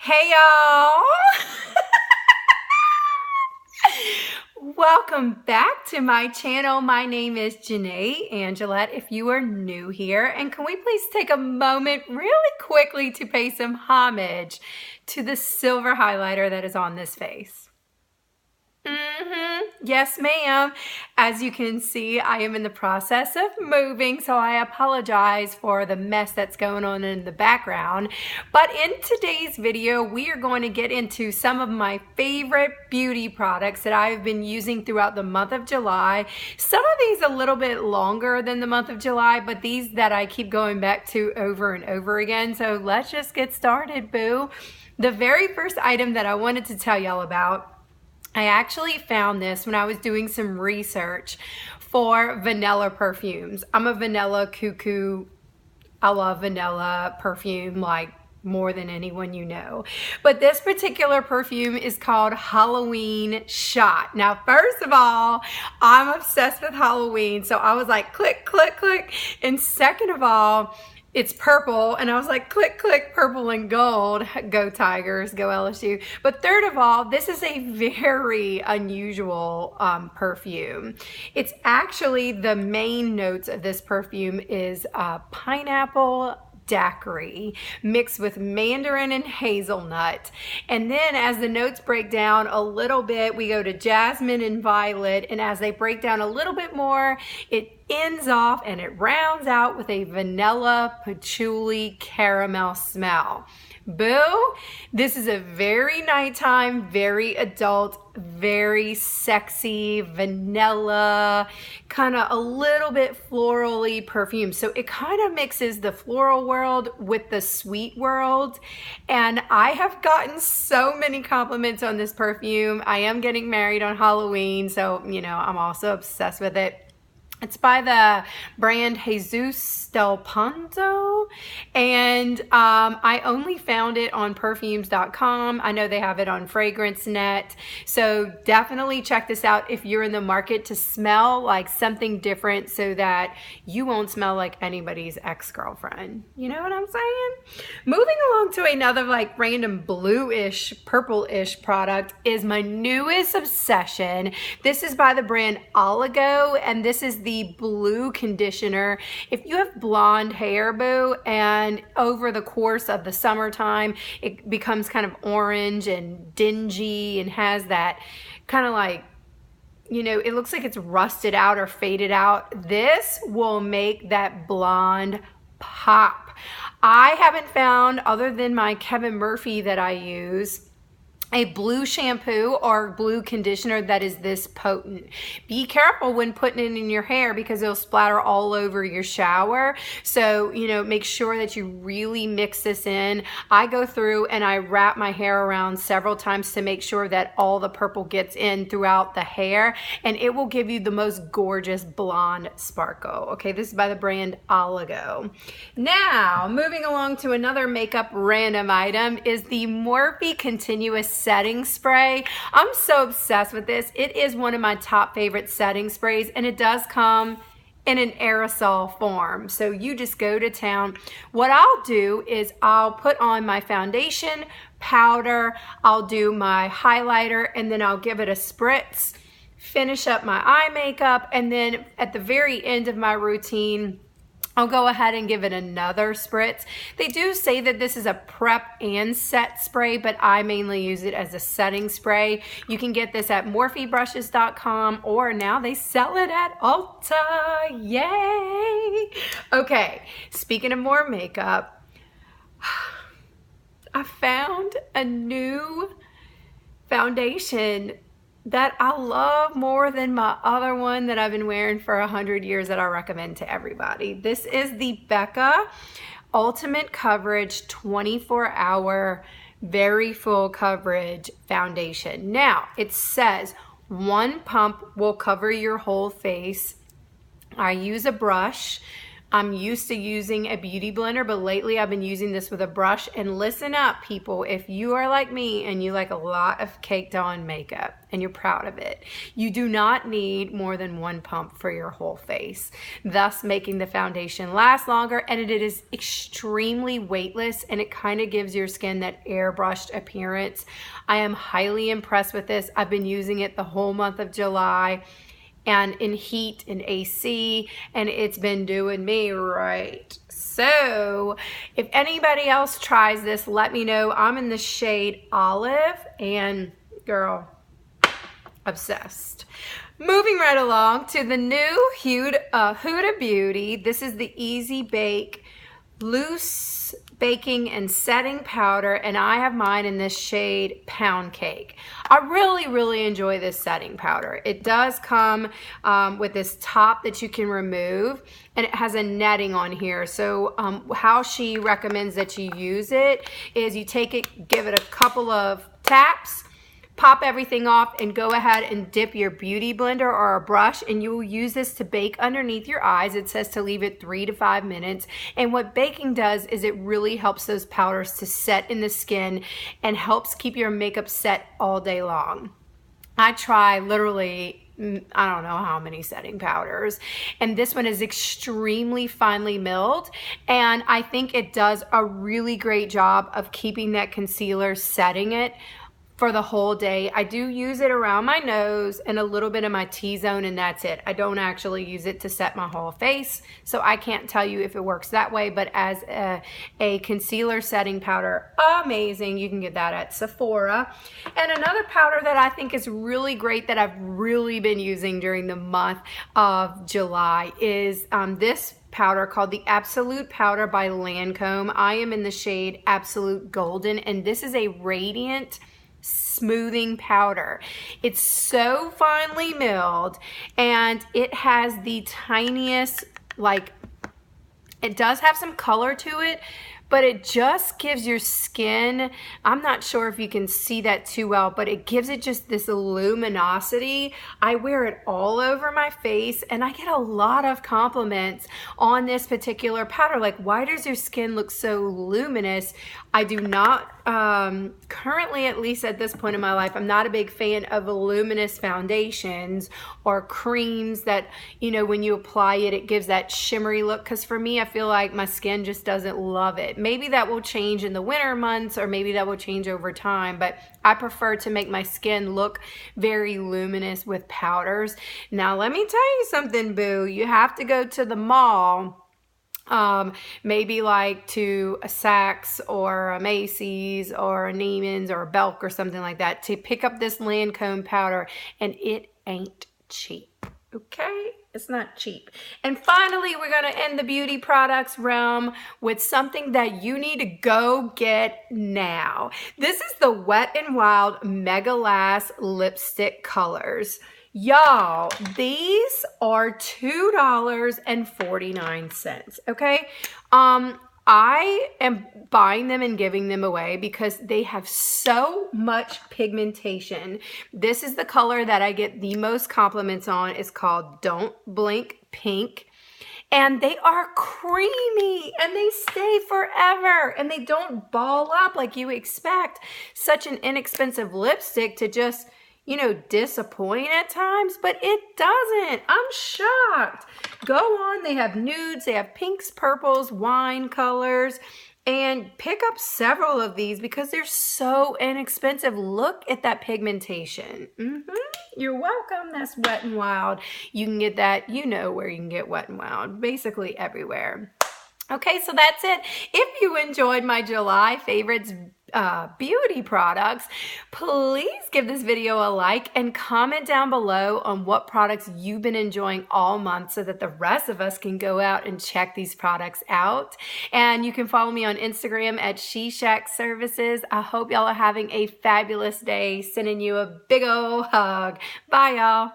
Hey y'all! Welcome back to my channel. My name is Janae Angelette if you are new here. And can we please take a moment really quickly to pay some homage to the silver highlighter that is on this face? Yes, ma'am. As you can see, I am in the process of moving, so I apologize for the mess that's going on in the background. But in today's video, we are going to get into some of my favorite beauty products that I've been using throughout the month of July. Some of these a little bit longer than the month of July, but these that I keep going back to over and over again. So let's just get started, boo. The very first item that I wanted to tell y'all about, I actually found this when I was doing some research for vanilla perfumes. I'm a vanilla cuckoo. I love vanilla perfume like more than anyone you know. But this particular perfume is called Halloween Shot. Now, first of all, I'm obsessed with Halloween. So I was like, click, click, click. And second of all, it's purple, and I was like, click, click, purple and gold. Go Tigers, go LSU. But third of all, this is a very unusual perfume. It's actually, the main notes of this perfume is pineapple daiquiri mixed with mandarin and hazelnut. And then as the notes break down a little bit, we go to jasmine and violet. And as they break down a little bit more, it ends off and it rounds out with a vanilla patchouli caramel smell. Boo! This is a very nighttime, very adult, very sexy, vanilla, kind of a little bit florally perfume. So it kind of mixes the floral world with the sweet world. And I have gotten so many compliments on this perfume. I am getting married on Halloween, so, you know, I'm also obsessed with it. It's by the brand Jesus del Pozo, and I only found it on perfumes.com. I know they have it on FragranceNet, so definitely check this out if you're in the market to smell like something different so that you won't smell like anybody's ex-girlfriend. You know what I'm saying? Moving along to another like random bluish, purple-ish product is my newest obsession. This is by the brand Oligo, and this is the blue conditioner. If you have blonde hair, boo, and over the course of the summertime it becomes kind of orange and dingy and has that kind of like, you know, it looks like it's rusted out or faded out, this will make that blonde pop. I haven't found, other than my Kevin Murphy that I use, a blue shampoo or blue conditioner that is this potent. Be careful when putting it in your hair because it'll splatter all over your shower. So, you know, make sure that you really mix this in. I go through and I wrap my hair around several times to make sure that all the purple gets in throughout the hair, and it will give you the most gorgeous blonde sparkle. Okay, this is by the brand Oligo. Now, moving along to another makeup random item is the Morphe Continuous Setting Spray. I'm so obsessed with this. It is one of my top favorite setting sprays, and it does come in an aerosol form. So you just go to town. What I'll do is I'll put on my foundation, powder, I'll do my highlighter, and then I'll give it a spritz, finish up my eye makeup, and then at the very end of my routine, I'll go ahead and give it another spritz. They do say that this is a prep and set spray, but I mainly use it as a setting spray. You can get this at morphebrushes.com, or now they sell it at Ulta. Yay! Okay, speaking of more makeup, I found a new foundation that I love more than my other one that I've been wearing for 100 years that I recommend to everybody. This is the Becca Ultimate Coverage 24-hour very full coverage foundation. Now, it says one pump will cover your whole face. I use a brush I'm used to using a beauty blender, but lately I've been using this with a brush. And listen up, people, if you are like me and you like a lot of caked on makeup and you're proud of it, you do not need more than one pump for your whole face, thus making the foundation last longer. And it is extremely weightless, and it kind of gives your skin that airbrushed appearance. I am highly impressed with this. I've been using it the whole month of July, and in heat and AC, and it's been doing me right. So if anybody else tries this, let me know. I'm in the shade Olive, and girl, obsessed. Moving right along to the new Huda Beauty. This is the Easy Bake Loose Baking and Setting Powder, and I have mine in this shade Poundcake. I really enjoy this setting powder. It does come with this top that you can remove, and it has a netting on here. So how she recommends that you use it is you take it, give it a couple of taps, pop everything off, and go ahead and dip your beauty blender or a brush, and you will use this to bake underneath your eyes. It says to leave it 3 to 5 minutes. And what baking does is it really helps those powders to set in the skin and helps keep your makeup set all day long. I try literally, I don't know how many setting powders, and this one is extremely finely milled, and I think it does a really great job of keeping that concealer, setting it for the whole day. I do use it around my nose and a little bit of my T-zone, and that's it. I don't actually use it to set my whole face, so I can't tell you if it works that way, but as a concealer setting powder, amazing. You can get that at Sephora. And another powder that I think is really great that I've really been using during the month of July is this powder called the Absolute Powder by Lancôme. I am in the shade Absolute Golden, and this is a radiant smoothing powder. It's so finely milled, and it has the tiniest, like, it does have some color to it, but it just gives your skin, I'm not sure if you can see that too well, but it gives it just this luminosity. I wear it all over my face, and I get a lot of compliments on this particular powder. Like, why does your skin look so luminous? I do not, currently, at least at this point in my life, I'm not a big fan of luminous foundations or creams that, you know, when you apply it, it gives that shimmery look. Because for me, I feel like my skin just doesn't love it. Maybe that will change in the winter months, or maybe that will change over time, but I prefer to make my skin look very luminous with powders. Now, let me tell you something, boo. You have to go to the mall, maybe like to a Saks or a Macy's or a Neiman's or a Belk or something like that, to pick up this Lancôme powder, and it ain't cheap. Okay, it's not cheap. And finally, we're going to end the beauty products realm with something that you need to go get now. This is the Wet n Wild Megalast lipstick colors. Y'all, these are $2.49, okay? I am buying them and giving them away because they have so much pigmentation. This is the color that I get the most compliments on. It's called Don't Blink Pink. And they are creamy, and they stay forever, and they don't ball up like you expect such an inexpensive lipstick to just, you know, disappoint at times, but it doesn't. I'm shocked. Go on. They have nudes, they have pinks, purples, wine colors, and pick up several of these because they're so inexpensive. Look at that pigmentation. You're welcome. That's Wet n Wild. You can get that, you know where you can get Wet n Wild, basically everywhere. Okay, so that's it. If you enjoyed my July favorites beauty products, please give this video a like and comment down below on what products you've been enjoying all month so that the rest of us can go out and check these products out. And you can follow me on Instagram at SheShackServices. I hope y'all are having a fabulous day. Sending you a big ol' hug. Bye, y'all.